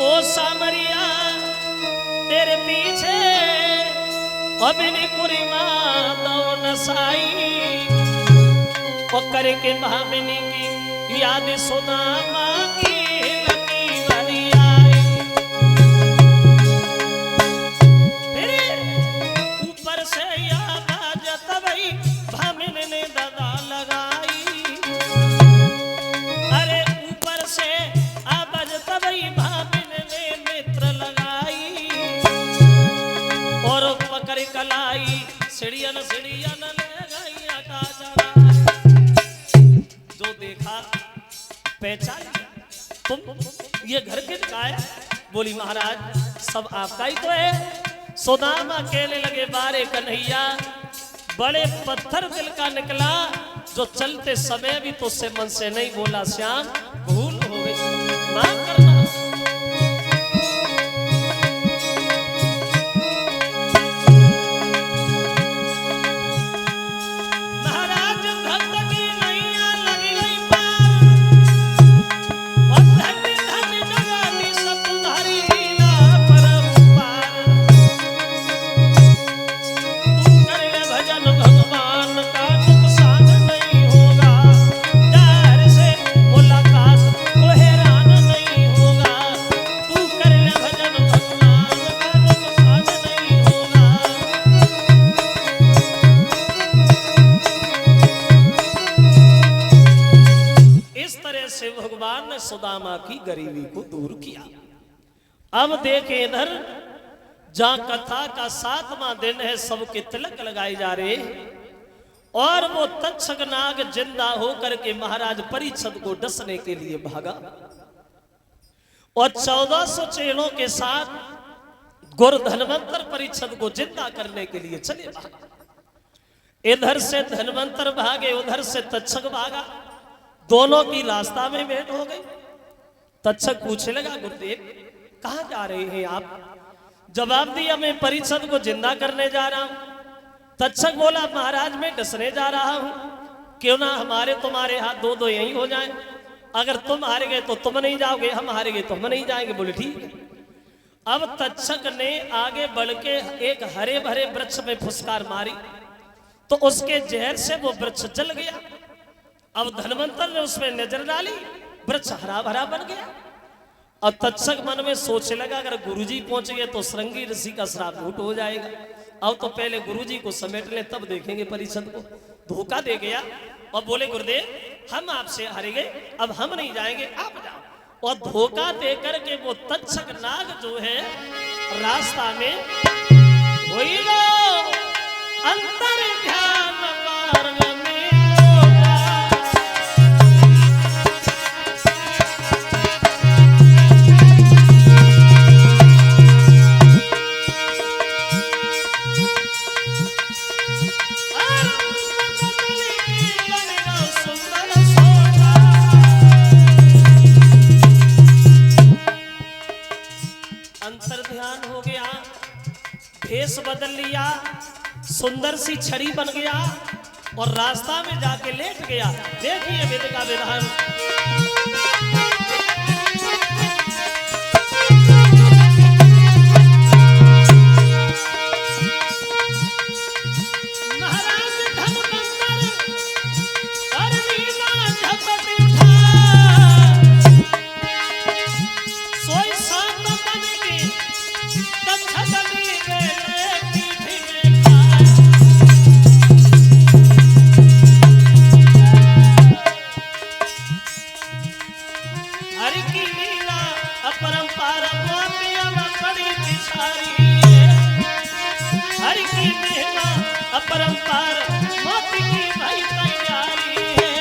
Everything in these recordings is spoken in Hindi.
ओ सामरिया तेरे पीछे अबिनी कुरिमा दो नसाई और करके भामिनी की याद सुदामा की लगी वाली आई। फिर ऊपर से याद आ जाता भाई भामिनी ने दगा लगाई। अरे ऊपर से आवाज तबई भामिनी ने नेत्र लगाई और पकड़ कलाई सीढ़ियन सीढ़ियन ले गई आकाश। जो देखा पहचान तुम ये घर किसका है? बोली महाराज सब आपका ही तो है। सुदामा कहने लगे बारे कन्हैया बड़े पत्थर दिल का निकला जो चलते समय भी तो से मन से नहीं बोला श्याम भूल हो गई माफ करना। महाराज भक्त की नैया लगी गई पार और धन्य धन्य जगानी सब तुम्हारी लीला परम्पार। तू कर ले भजन भगवान का नुकसान नहीं होगा, जार से मुलाकात को हैरान नहीं होगा। तू कर ले भजन भगवान का नुकसान नहीं होगा। इस तरह से भगवान ने सुदामा की गरीबी को दूर किया। अब देखे इधर जहां कथा का 7वां दिन है सबके तिलक लगाए जा रहे और वो तक्षक नाग जिंदा होकर के महाराज परीक्षित को डसने के लिए भागा और 1400 चेलों के साथ गुरु धनवंतर परीक्षित को जिंदा करने के लिए चले भागा। इधर से धनवंतर भागे उधर से तक्षक भागा, दोनों की रास्ता में भेंट हो गई। तक्षक पूछने लगा गुरुदेव कहां जा रहे हैं आप? जवाब दिया मैं परीक्षित को जिंदा करने जा रहा हूं। तक्षक बोला महाराज मैं डसने जा रहा हूं, क्यों ना हमारे तुम्हारे हाथ दो दो यही हो जाए। अगर तुम हार गए तो तुम नहीं जाओगे, हम हार गए तो हम नहीं जाएंगे। बोले ठीक है। अब तक्षक ने आगे बढ़ के एक हरे भरे वृक्ष में फुसकार मारी तो उसके जहर से वो वृक्ष जल गया। अब धनवंतर ने उसमें नजर डाली, वृक्ष हरा भरा बन गया। अब तक्षक मन में सोचने लगा अगर गुरुजी पहुंच गए तो श्रृंगी ऋषि का श्राप झूठ हो जाएगा। अब तो पहले गुरुजी को समेट ले तब देखेंगे परीक्षित को। धोखा दे गया और बोले गुरुदेव हम आपसे हारे गए, अब हम नहीं जाएंगे आप जाओ। और धोखा दे करके वो तक्षक नाग जो है रास्ता में वही अंतर ध्यान मार्ग में होगा। अंतर ध्यान हो गया, भेष बदल लिया, सुंदर सी छड़ी बन गया और रास्ता में जाके लेट गया। देखिए वेद का विधान। महाराज धनवंतर अरवीना झपट उठा, सोई शांत मन की तक्षक हरि की लीला अपरंपार बड़ी पिछारी है। हरि की महिमा अपरंपार मोती की भाई तैयारी है।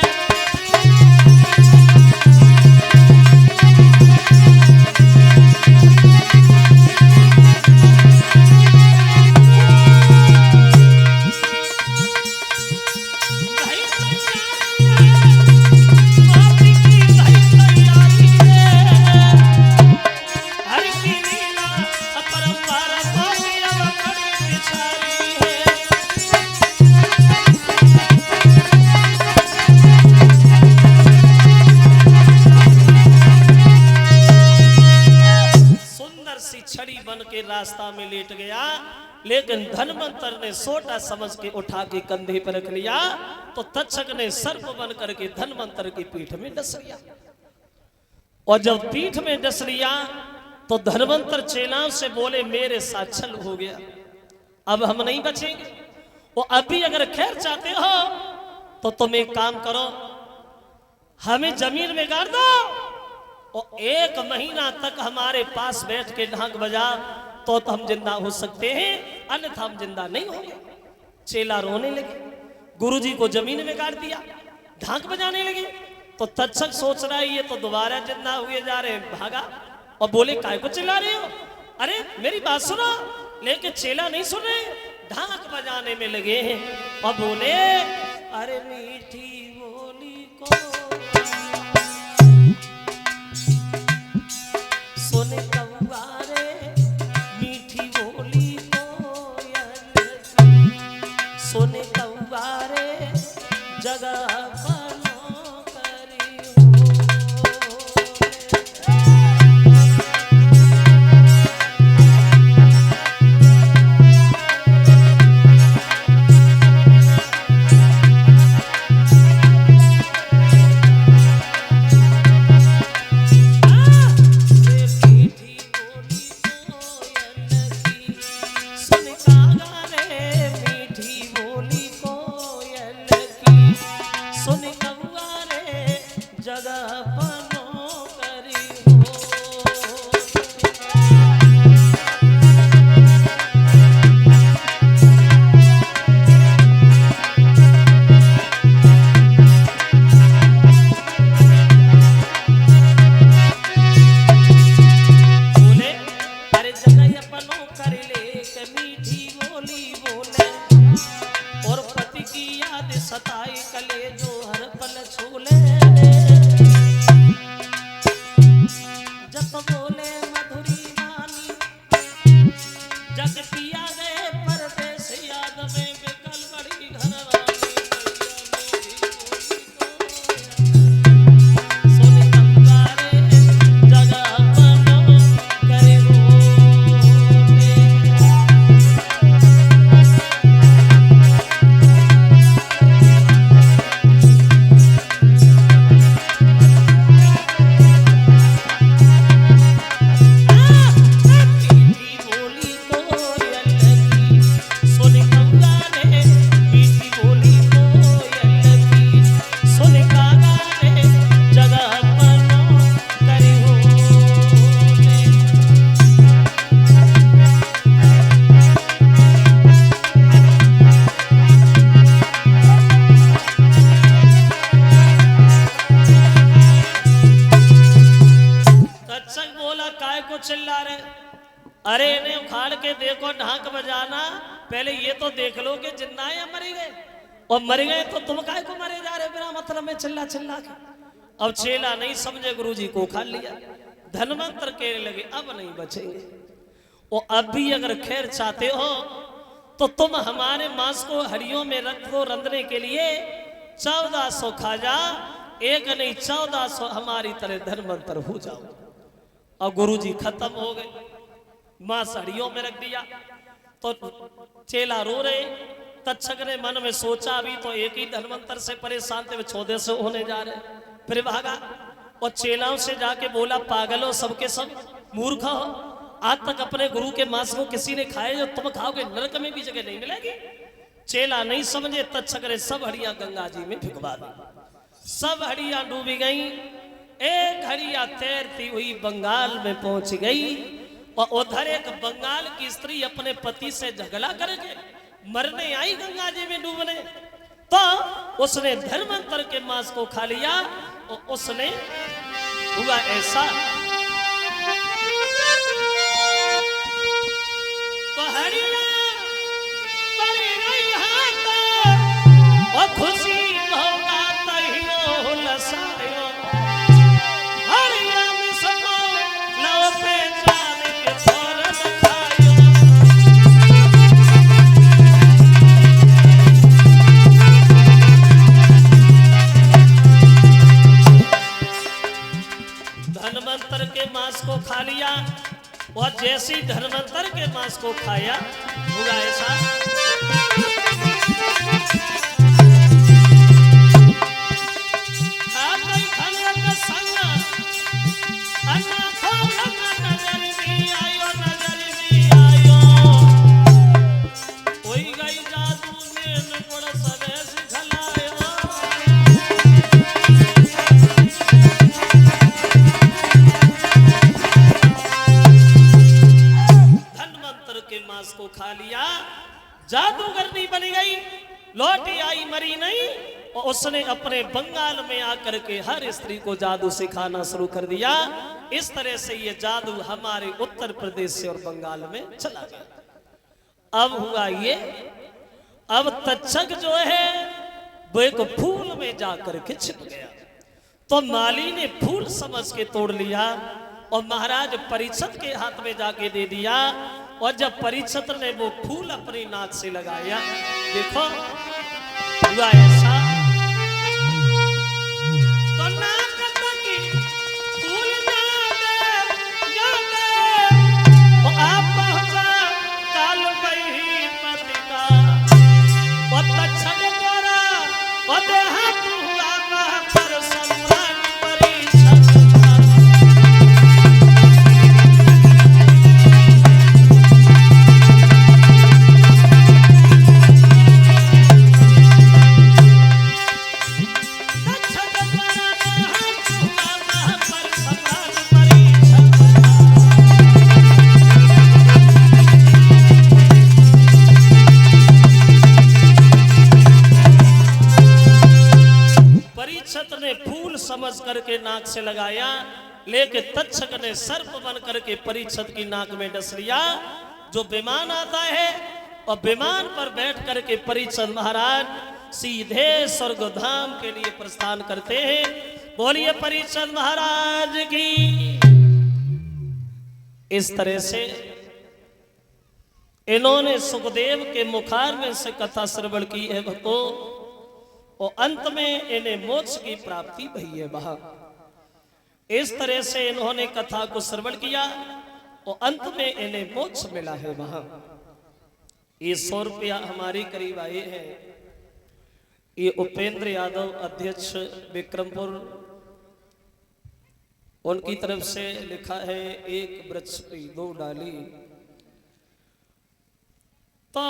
अपरंपार मोती बड़ी पिछारी है। सुंदर सी छड़ी बन के रास्ता में लेट गया, लेकिन धनवंतर ने सोटा समझ के उठा के कंधे पर रख लिया, तो तक्षक ने सर्प बन करके धनवंतर की पीठ में डस लिया। और जब पीठ में डस लिया तो धनवंतर चेलाओं से बोले, मेरे साथ छल हो गया, अब हम नहीं बचेंगे। वो अभी अगर खैर चाहते हो तो तुम एक काम करो, हमें जमीन में गाड़ दो और 1 महीना तक हमारे पास बैठ के ढाक बजा, तो हम जिंदा हो सकते हैं, अन्यथा हम जिंदा नहीं होंगे। चेला रोने लगे, गुरुजी को जमीन में गाड़ दिया, ढाक बजाने लगे। तो तक्षक सोच रहा है ये तो दोबारा जिंदा हुए जा रहे हैं, भागा और बोले, काय को चिल्ला रहे हो, अरे मेरी बात सुनो। लेकिन चेला नहीं सुन रहे, ढाक बजाने में लगे हैं और बोले, अरे मीठी बोली को सोने कौआ रे, मीठी बोली कोयल, सोने कौआ रे जगह चिल्ला रहे, अरे इन्हें उखाड़ के देखो, ढाक बजाना, पहले ये तो देख लो कि जिंदा या मर गए, और मर गए तो तुम काहे को मरे जा रहे बिना मतलब में चिल्ला चिल्ला के। अब चेला नहीं समझे, गुरुजी को उखाड़ लिया। धनवंतर कहने लगे, अब नहीं बचेंगे, और अब भी अगर खैर चाहते हो तो तुम हमारे मांस को हड्डियों में रख दो रंधने के लिए, 1400 खा जा, एक नहीं 1400 हमारी तरह धनवंतर हो जाओ। और गुरुजी खत्म हो गए, मां साड़ियों में रख दिया। तो चेला रो रहे, तक्षक ने मन में सोचा, अभी तो एक ही धनवंतर से परेशान थे, 14 से होने जा रहे। फिर भागा और चेलाओं से जाके बोला, पागलो सबके सब मूर्ख हो, आज तक अपने गुरु के मांस को किसी ने खाए जो तुम खाओगे, नरक में भी जगह नहीं मिलेगी। चेला नहीं समझे, तक्षक ने सब हड्डियां गंगा जी में फिकवा दी, सब हड्डियां डूबी गई। एक हड्डियां तैरती हुई बंगाल में पहुंच गई, और उधर एक बंगाल की स्त्री अपने पति से झगड़ा करके मरने आई गंगा जी में डूबने, तो उसने धनवंतर के मांस को खा लिया, और उसने हुआ ऐसा, तो हड्डियां मरी गई हाथ, और खुशी होगा तहियो लसायो, धनवंतर और जैसी धर्मांतर के मांस को खाया हुआ ऐसा को खा लिया, जादूगरनी बन गई, लौटी आई मरी नहीं। और उसने अपने बंगाल में आकर के हर स्त्री को जादू सिखाना शुरू कर दिया। इस तरह से ये जादू हमारे उत्तर प्रदेश से और बंगाल में चला गया। अब हुआ ये, अब तक्षक जो है वो एक फूल में जाकर के छिप गया। तो माली ने फूल समझ के तोड़ लिया और महाराज परीक्षित के हाथ में जाके दे दिया। और जब परीक्षित ने वो फूल अपनी नाक से लगाया, देखो हुआ ऐसा, तो नाक तक फूल वो आप पहुंचा काल बही पतिका और तक्षक द्वारा और देहात हुआ वह पर सम्राट परीक्षित। ने फूल समझ करके नाक से लगाया, लेकिन तक्षक ने सर्प बन करके परीक्षित की नाक में डस लिया। जो विमान आता है और विमान पर बैठ करके परीक्षित महाराज सीधे स्वर्गधाम के लिए प्रस्थान करते हैं। बोलिए परीक्षित महाराज की। इस तरह से इन्होंने सुखदेव के मुखार में से कथा श्रवण की है भक्तों, और अंत में इन्हें मोक्ष की प्राप्ति भई है वहां। इस तरह से इन्होंने कथा को श्रवण किया और अंत में इन्हें मोक्ष मिला है वहां। ये 100 रुपया हमारे करीब आए हैं। ये उपेंद्र यादव अध्यक्ष विक्रमपुर, उनकी तरफ से लिखा है, एक वृक्ष की 2 डाली। तो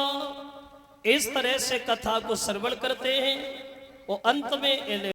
इस तरह से कथा को श्रवण करते हैं और अंत में इन्हें